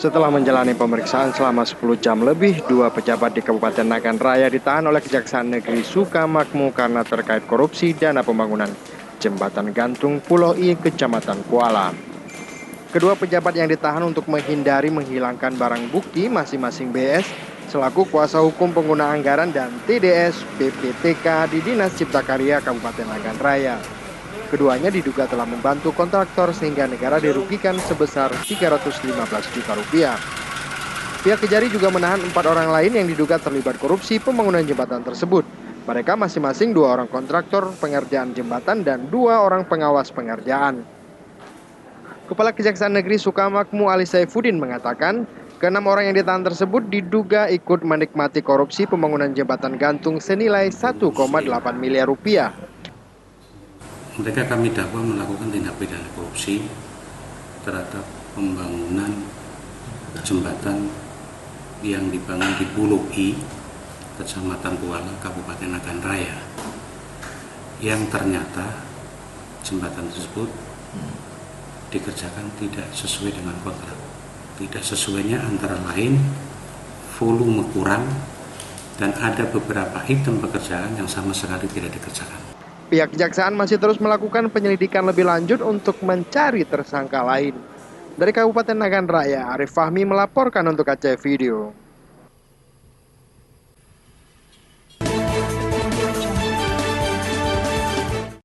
Setelah menjalani pemeriksaan selama 10 jam lebih, dua pejabat di Kabupaten Nagan Raya ditahan oleh Kejaksaan Negeri Sukamakmur karena terkait korupsi dana pembangunan jembatan gantung Pulau I, Kecamatan Kuala. Kedua pejabat yang ditahan untuk menghindari menghilangkan barang bukti masing-masing BS selaku kuasa hukum pengguna anggaran dan TDS PPTK di Dinas Cipta Karya Kabupaten Nagan Raya. Keduanya diduga telah membantu kontraktor sehingga negara dirugikan sebesar 315 juta rupiah. Pihak Kejari juga menahan 4 orang lain yang diduga terlibat korupsi pembangunan jembatan tersebut. Mereka masing-masing 2 orang kontraktor pengerjaan jembatan dan 2 orang pengawas pengerjaan. Kepala Kejaksaan Negeri Sukamakmur Ali Saifuddin mengatakan, ke-6 orang yang ditahan tersebut diduga ikut menikmati korupsi pembangunan jembatan gantung senilai 1,8 miliar rupiah. Mereka kami dakwa melakukan tindak pidana korupsi terhadap pembangunan jembatan yang dibangun di Pulau I, Kecamatan Kuala, Kabupaten Nagan Raya, yang ternyata jembatan tersebut dikerjakan tidak sesuai dengan kontrak. Tidak sesuainya antara lain volume kurang dan ada beberapa item pekerjaan yang sama sekali tidak dikerjakan. Pihak kejaksaan masih terus melakukan penyelidikan lebih lanjut untuk mencari tersangka lain. Dari Kabupaten Nagan Raya, Arif Fahmi melaporkan untuk KCV Video.